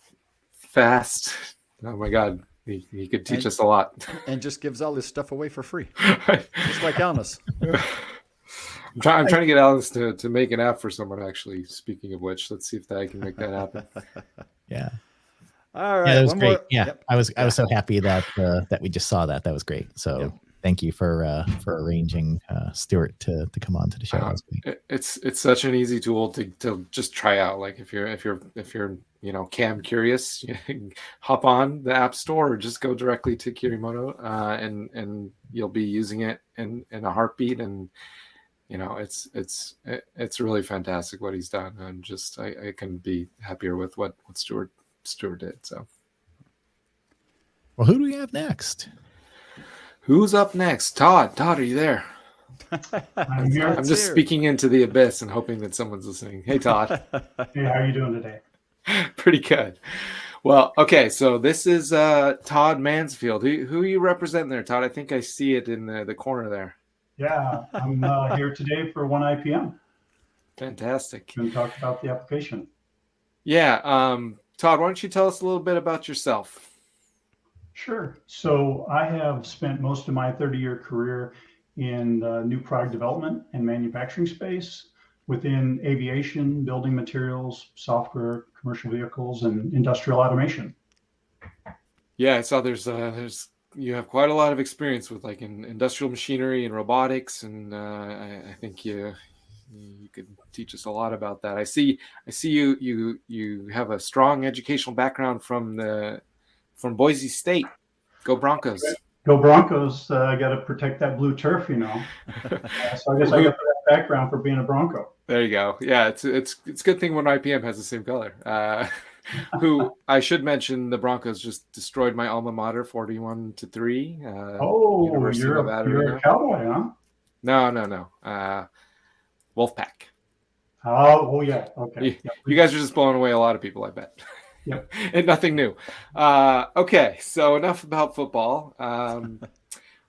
fast. Oh my God, he could teach us a lot. And just gives all this stuff away for free, just like Alnis. I'm trying to get Alnis to make an app for someone, actually. Speaking of which, let's see if I can make that happen. Yeah. All right. Yeah, that was great. More. Yeah, Yep. I was so happy that we just saw that. That was great. So thank you for arranging Stewart to come on to the show. That was great. It's such an easy tool to just try out. Like if you're CAM curious, you can hop on the App Store or just go directly to Kirimoto, and you'll be using it in a heartbeat. And it's really fantastic what he's done. And just I couldn't be happier with what Stewart did. So, well, who do we have next? Who's up next? Todd, are you there? I'm here. I'm just speaking into the abyss and hoping that someone's listening. Hey, Todd. Hey, how are you doing today? Pretty good. Well, okay, so this is Todd Mansfield. Who are you representing there, Todd? I think I see it in the corner there. Yeah, I'm here today for OneIPM. Fantastic. And talk about the application. Yeah, Todd, why don't you tell us a little bit about yourself? Sure. So I have spent most of my 30-year career in new product development and manufacturing space within aviation, building materials, software, commercial vehicles, and industrial automation. Yeah, I saw there's you have quite a lot of experience with like in industrial machinery and robotics, and I think you could teach us a lot about that. I see you have a strong educational background from Boise State. Go Broncos. Go Broncos. I got to protect that blue turf, So I guess I got that background for being a Bronco. There you go. Yeah, it's a good thing when IPM has the same color. Who I should mention, the Broncos just destroyed my alma mater 41-3. You're a Cowboy, huh? No. Wolfpack. Oh, yeah. Okay. You guys are just blowing away a lot of people, I bet. Yep. And nothing new. Okay, so enough about football.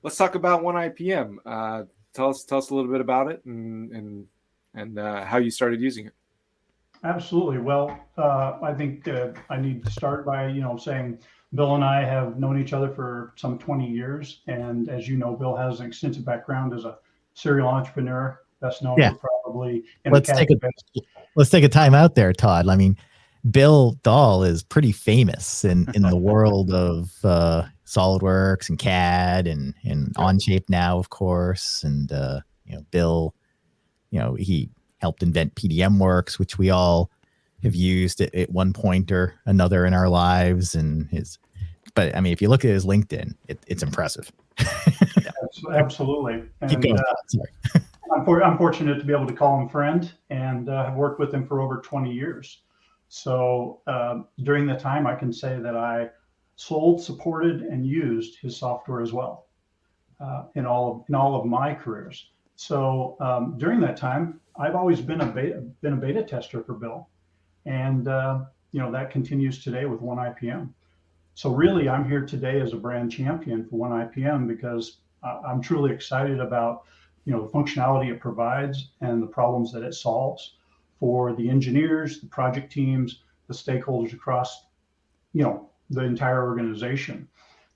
Let's talk about OneIPM. Tell us a little bit about it and how you started using it. Absolutely. Well, I think I need to start by saying Bill and I have known each other for some 20 years, and as you know, Bill has an extensive background as a serial entrepreneur, best known for probably. Let's take a time out there, Todd. I mean, Bill Dahl is pretty famous in the world of SolidWorks and CAD and Onshape now, of course. And Bill, he helped invent PDMWorks, which we all have used at one point or another in our lives. But I mean, if you look at his LinkedIn, it's impressive. Absolutely. Keep going. Sorry. I'm fortunate to be able to call him friend, and have worked with him for over 20 years. So during the time, I can say that I sold, supported, and used his software as well in all of my careers. So during that time, I've always been a beta tester for Bill, and that continues today with OneIPM. So really, I'm here today as a brand champion for OneIPM because I'm truly excited about the functionality it provides and the problems that it solves for the engineers, the project teams, the stakeholders across the entire organization.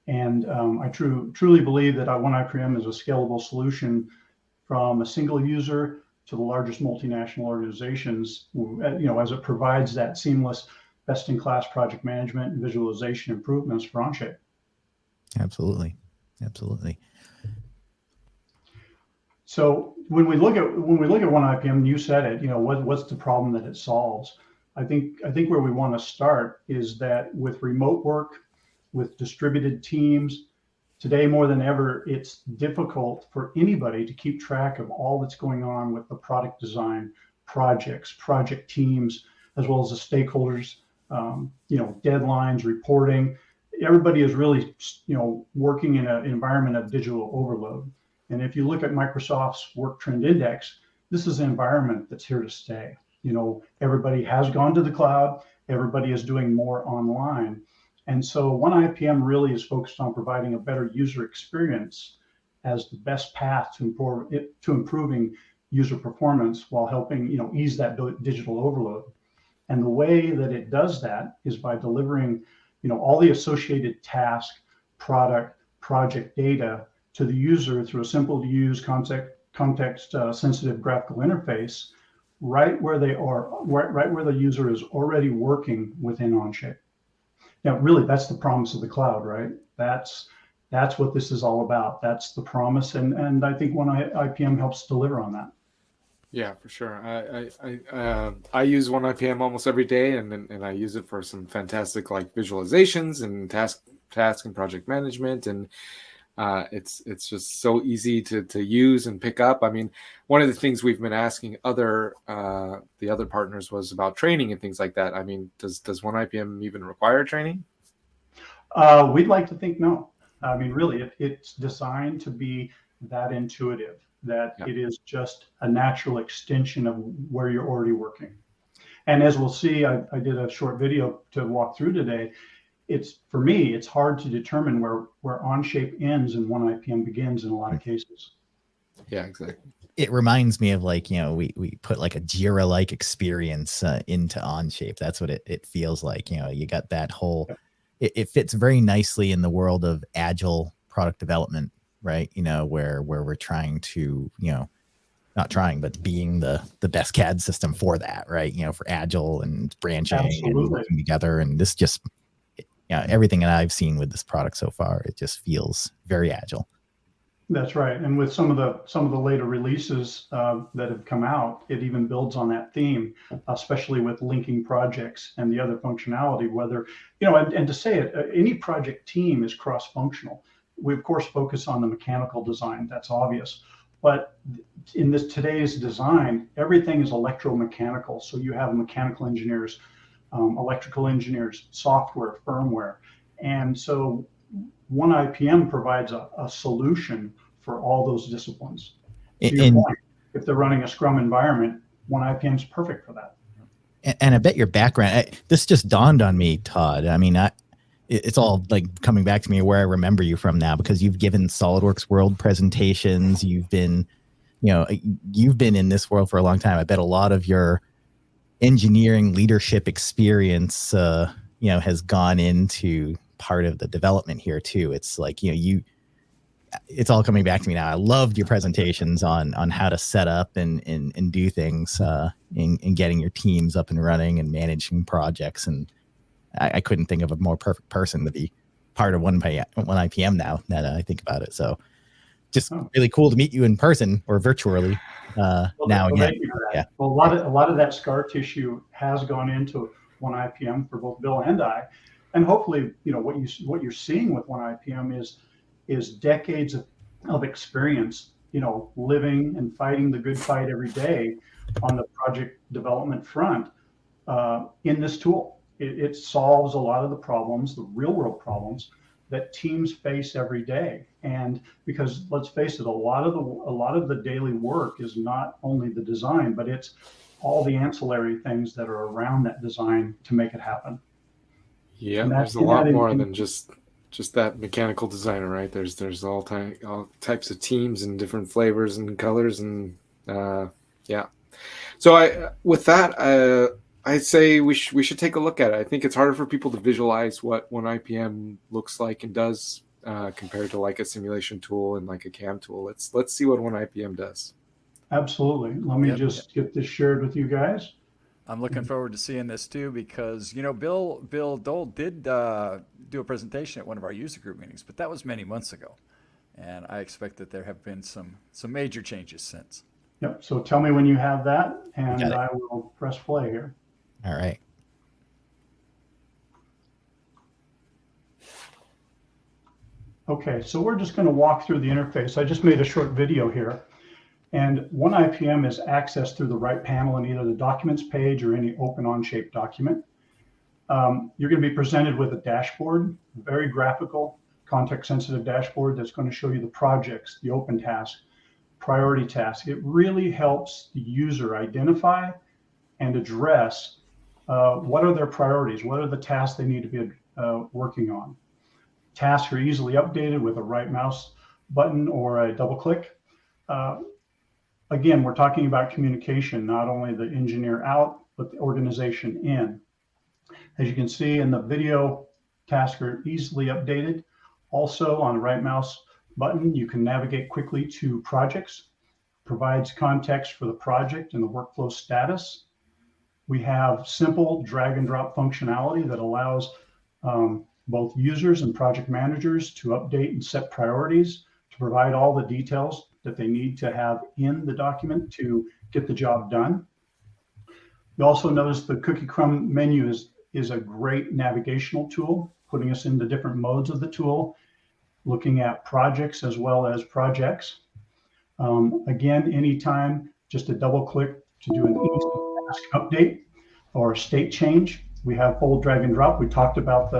And I truly believe that OneIPM is a scalable solution from a single user to the largest multinational organizations, as it provides that seamless, best-in-class project management and visualization improvements for Onshape. Absolutely. So when we look at OneIPM, you said it. What's the problem that it solves? I think where we want to start is that with remote work, with distributed teams, today more than ever, it's difficult for anybody to keep track of all that's going on with the product design, projects, project teams, as well as the stakeholders. Deadlines, reporting. Everybody is really, working in an environment of digital overload. And if you look at Microsoft's Work Trend Index, this is an environment that's here to stay. Everybody has gone to the cloud. Everybody is doing more online. And so OneIPM really is focused on providing a better user experience as the best path to improving user performance while helping, ease that digital overload. And the way that it does that is by delivering, all the associated task, product, project data to the user through a simple to use context sensitive graphical interface, right where they are, right where the user is already working within Onshape. Now, really, that's the promise of the cloud, right? That's what this is all about. That's the promise, and I think OneIPM helps deliver on that. Yeah, for sure. I use OneIPM almost every day, and I use it for some fantastic like visualizations and task and project management, and it's just so easy to use and pick up. I mean, one of the things we've been asking the other partners was about training and things like that. I mean, does OneIPM even require training? We'd like to think no. I mean, really, it's designed to be that intuitive, that it is just a natural extension of where you're already working. And as we'll see, I did a short video to walk through today. For me, it's hard to determine where Onshape ends and OneIPM begins in a lot of cases. Yeah, exactly. It reminds me of we put like a Jira-like experience into Onshape. That's what it feels like. You got that whole, it fits very nicely in the world of agile product development, right? Where we're trying to, not trying, but being the best CAD system for that, right? For agile and branching and working together. And this just, everything that I've seen with this product so far, it just feels very agile. That's right. And with some of the later releases that have come out, it even builds on that theme, especially with linking projects and the other functionality, whether, and to say it, any project team is cross-functional. We of course focus on the mechanical design, that's obvious. But in today's design, everything is electromechanical. So you have mechanical engineers, electrical engineers, software, firmware. And so OneIPM provides a solution for all those disciplines. To your point, if they're running a Scrum environment, OneIPM is perfect for that. And I bet your background, this just dawned on me, Todd. I mean, it's all like coming back to me where I remember you from now, because you've given SolidWorks World presentations. You've been in this world for a long time. I bet a lot of your engineering leadership experience, has gone into part of the development here too. It's like, it's all coming back to me now. I loved your presentations on how to set up and do things in getting your teams up and running and managing projects. And I couldn't think of a more perfect person to be part of OneIPM now that I think about it. So just really cool to meet you in person or virtually now again. Yeah. Well, a lot of that scar tissue has gone into OneIPM for both Bill and I. And hopefully, what you're seeing with OneIPM is decades of experience, living and fighting the good fight every day on the project development front in this tool. It solves a lot of the problems, the real world problems that teams face every day. And because let's face it, a lot of the daily work is not only the design, but it's all the ancillary things that are around that design to make it happen. Yeah, there's a lot more than just that mechanical designer, right? There's all types of teams and different flavors and colors, and yeah. So with that, I'd say we should take a look at it. I think it's harder for people to visualize what OneIPM looks like and does compared to like a simulation tool and like a CAM tool. Let's see what OneIPM does. Absolutely. Let me just get this shared with you guys. I'm looking forward to seeing this too, because Bill Dole did do a presentation at one of our user group meetings, but that was many months ago, and I expect that there have been some major changes since. Yep. So tell me when you have that, and Got it. I will press play here. All right. Okay, so we're just going to walk through the interface. I just made a short video here. And OneIPM is accessed through the right panel in either the documents page or any open Onshape document. You're going to be presented with a dashboard, very graphical, context-sensitive dashboard that's going to show you the projects, the open tasks, priority tasks. It really helps the user identify and address what are their priorities, what are the tasks they need to be working on. Tasks are easily updated with a right mouse button or a double click. Again, we're talking about communication, not only the engineer out, but the organization in. As you can see in the video, tasks are easily updated. Also on the right mouse button, you can navigate quickly to projects, provides context for the project and the workflow status. We have simple drag and drop functionality that allows both users and project managers to update and set priorities, to provide all the details that they need to have in the document to get the job done. You also notice the cookie crumb menu is a great navigational tool, putting us into different modes of the tool, looking at projects as well as projects. Again, anytime, just a double click to do an easy task update or state change. We have full drag and drop. We talked about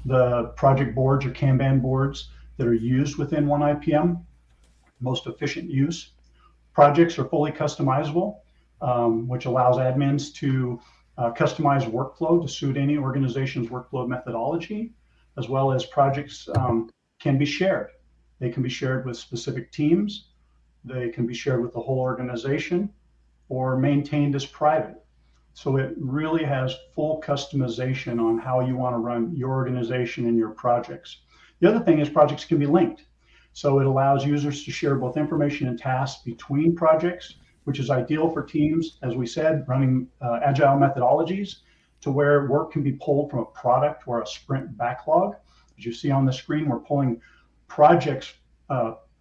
the project boards or Kanban boards that are used within OneIPM, most efficient use. Projects are fully customizable, which allows admins to customize workflow to suit any organization's workflow methodology, as well as projects can be shared. They can be shared with specific teams. They can be shared with the whole organization or maintained as private. So it really has full customization on how you want to run your organization and your projects. The other thing is projects can be linked. So it allows users to share both information and tasks between projects, which is ideal for teams, as we said, running agile methodologies, to where work can be pulled from a product or a sprint backlog. As you see on the screen, we're pulling projects,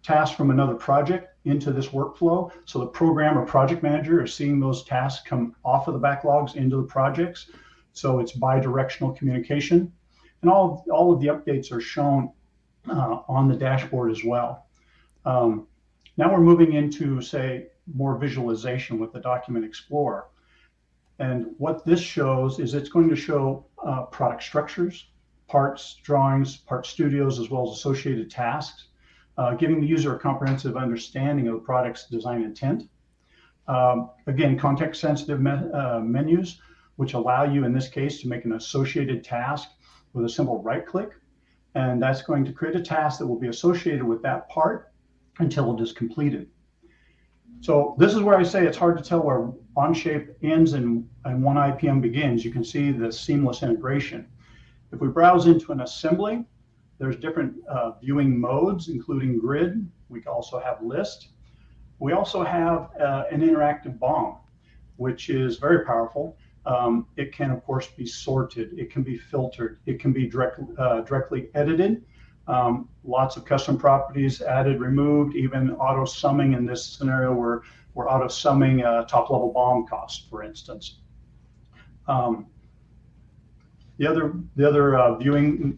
tasks from another project into this workflow. So the program or project manager is seeing those tasks come off of the backlogs into the projects. So it's bi-directional communication. And all of the updates are shown on the dashboard as well. Now we're moving into, say, more visualization with the Document Explorer. And what this shows is it's going to show product structures, parts, drawings, part studios, as well as associated tasks, giving the user a comprehensive understanding of the product's design intent. Again, context-sensitive menus, which allow you, in this case, to make an associated task with a simple right-click. And that's going to create a task that will be associated with that part until it is completed. So this is where I say it's hard to tell where Onshape ends and OneIPM begins. You can see the seamless integration. If we browse into an assembly, there's different viewing modes, including grid. We also have list. We also have an interactive BOM, which is very powerful. It can, of course, be sorted. It can be filtered. It can be directly edited. Lots of custom properties added, removed, even auto summing in this scenario where we're auto summing top level BOM cost, for instance. The other viewing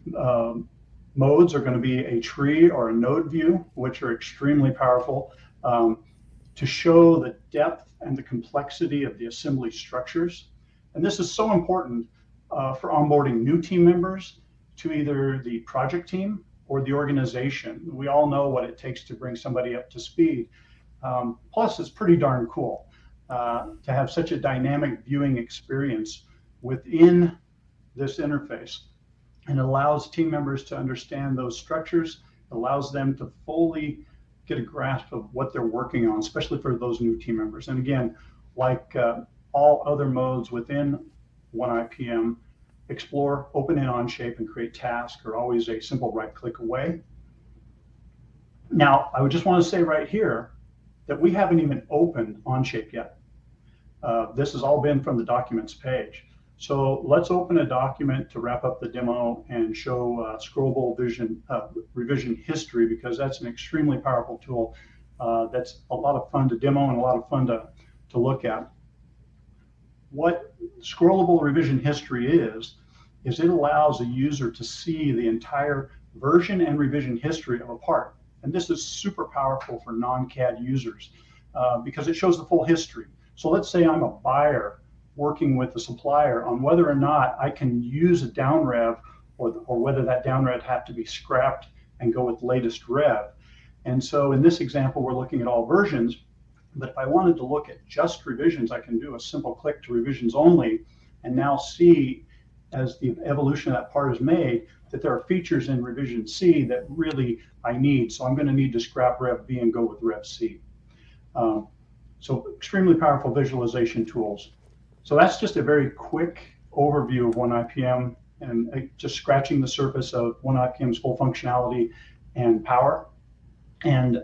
modes are going to be a tree or a node view, which are extremely powerful to show the depth and the complexity of the assembly structures. And this is so important for onboarding new team members to either the project team or the organization. We all know what it takes to bring somebody up to speed. Plus, it's pretty darn cool to have such a dynamic viewing experience within this interface. And it allows team members to understand those structures, allows them to fully get a grasp of what they're working on, especially for those new team members. And again, like all other modes within OneIPM, explore, open in Onshape, and create tasks are always a simple right click away. Now, I would just want to say right here that we haven't even opened Onshape yet. This has all been from the documents page. So let's open a document to wrap up the demo and show scrollable revision history, because that's an extremely powerful tool That's a lot of fun to demo and a lot of fun to look at. What scrollable revision history is it allows a user to see the entire version and revision history of a part. And this is super powerful for non-CAD users because it shows the full history. So let's say I'm a buyer working with the supplier on whether or not I can use a down rev or whether that down rev have to be scrapped and go with latest rev. And so in this example, we're looking at all versions. But if I wanted to look at just revisions, I can do a simple click to revisions only and now see, as the evolution of that part is made, that there are features in revision C that really I need. So I'm going to need to scrap Rev B and go with Rev C. So extremely powerful visualization tools. So that's just a very quick overview of OneIPM and just scratching the surface of OneIPM's full functionality and power. And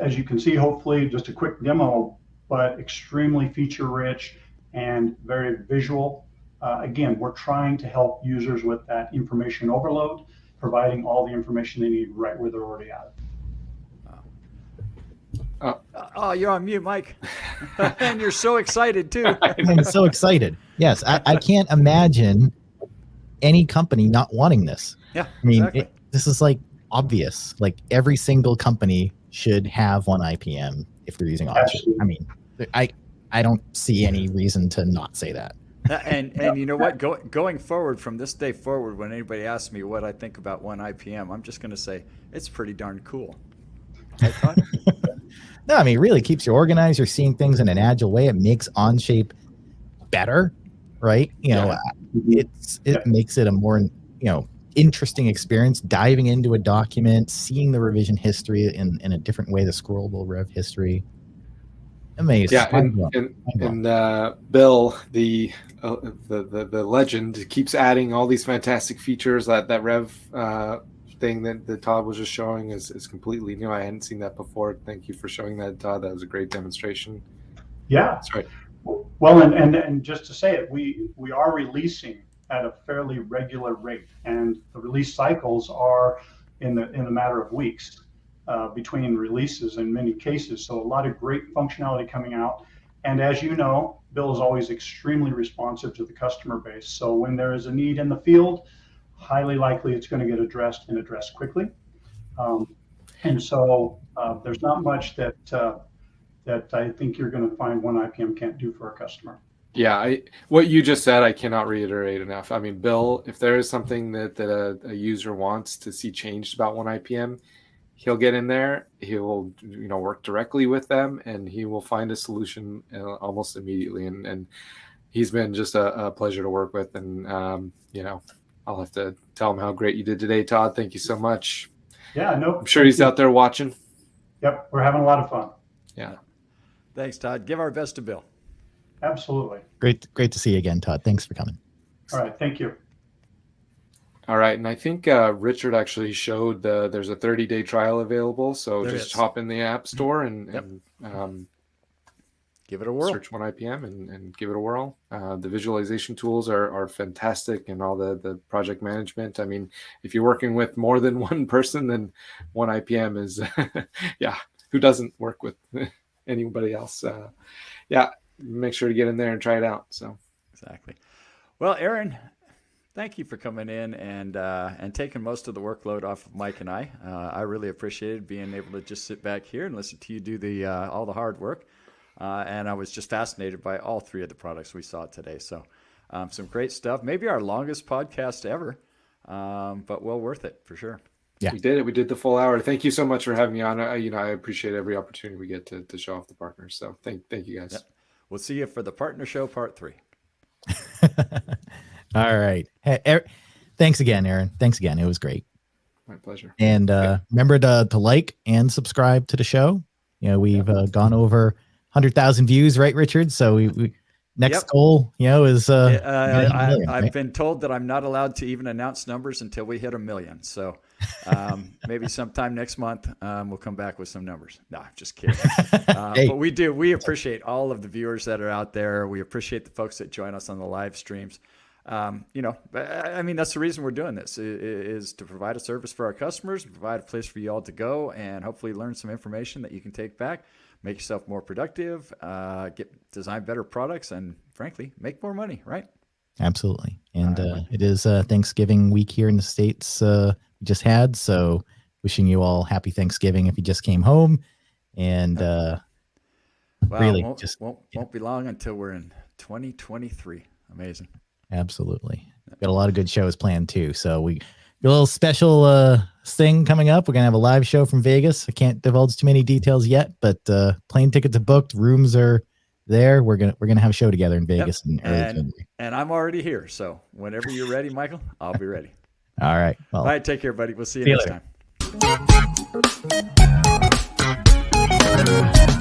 as you can see, hopefully just a quick demo, but extremely feature rich and very visual. Again, we're trying to help users with that information overload, providing all the information they need right where they're already at. Oh, you're on mute, Mike. And you're so excited too. I'm so excited. Yes, I can't imagine any company not wanting this. Yeah, I mean, exactly. this is like obvious. Like every single company should have OneIPM if they're using Onshape. Absolutely. I mean, I don't see any reason to not say that. And you know what? Going forward from this day forward, when anybody asks me what I think about OneIPM, I'm just going to say it's pretty darn cool. Right, Todd? No, I mean, it really keeps you organized. You're seeing things in an agile way. It makes Onshape better, right? You know, it makes it a more, interesting experience, diving into a document, seeing the revision history in a different way, the scrollable rev history. Amazing. Yeah, and Bill, the legend, keeps adding all these fantastic features. That rev thing that Todd was just showing is completely new. I hadn't seen that before. Thank you for showing that, Todd. That was a great demonstration. Yeah. That's right. Well, and just to say it, we are releasing at a fairly regular rate, and the release cycles are in the matter of weeks between releases in many cases. So a lot of great functionality coming out. And as you know, Bill is always extremely responsive to the customer base. So when there is a need in the field, highly likely it's going to get addressed and addressed quickly. And so there's not much that I think you're going to find OneIPM can't do for a customer. Yeah, what you just said, I cannot reiterate enough. I mean, Bill, if there is something that a user wants to see changed about OneIPM, he'll get in there, he will work directly with them, and he will find a solution almost immediately. And he's been just a pleasure to work with. And I'll have to tell him how great you did today, Todd. Thank you so much. Yeah, no. I'm sure he's out there watching. Yep, we're having a lot of fun. Yeah. Thanks, Todd. Give our best to Bill. Absolutely. Great to see you again, Todd. Thanks for coming. All right, thank you. All right, and I think Richard actually showed there's a 30-day trial available, so There just is. hop in the App Store and Give it a whirl. search OneIPM and give it a whirl. The visualization tools are fantastic, and all the project management. I mean, if you're working with more than one person, then OneIPM is, who doesn't work with anybody else? Make sure to get in there and try it out. So Exactly. Well, Aaron, thank you for coming in and taking most of the workload off of Mike and I. I really appreciated being able to just sit back here and listen to you do all the hard work. And I was just fascinated by all three of the products we saw today. So some great stuff. Maybe our longest podcast ever, but well worth it for sure. Yeah. we did it. We did the full hour. Thank you so much for having me on. I appreciate every opportunity we get to show off the partners. So thank you guys. Yep. We'll see you for the Partner Show Part 3. All right. Hey, thanks again, Aaron. Thanks again. It was great. My pleasure. And remember to like and subscribe to the show. We've gone over 100,000 views, right, Richard? So we next goal, is I've been told that I'm not allowed to even announce numbers until we hit 1 million. So maybe sometime next month we'll come back with some numbers. No, I'm just kidding. Hey. But we appreciate all of the viewers that are out there. We appreciate the folks that join us on the live streams. I mean, that's the reason we're doing this is to provide a service for our customers, provide a place for you all to go and hopefully learn some information that you can take back, make yourself more productive, design better products, and frankly, make more money, right? Absolutely. And it is Thanksgiving week here in the States we just had. So wishing you all happy Thanksgiving if you just came home. And really won't be long until we're in 2023. Amazing. Absolutely. Got a lot of good shows planned too. So we got a little special thing coming up. We're going to have a live show from Vegas. I can't divulge too many details yet, but plane tickets are booked. Rooms are there. We're going to have a show together in Vegas in early February. And I'm already here. So whenever you're ready, Michael, I'll be ready. All right. Well, all right. Take care, buddy. We'll see you next later. time.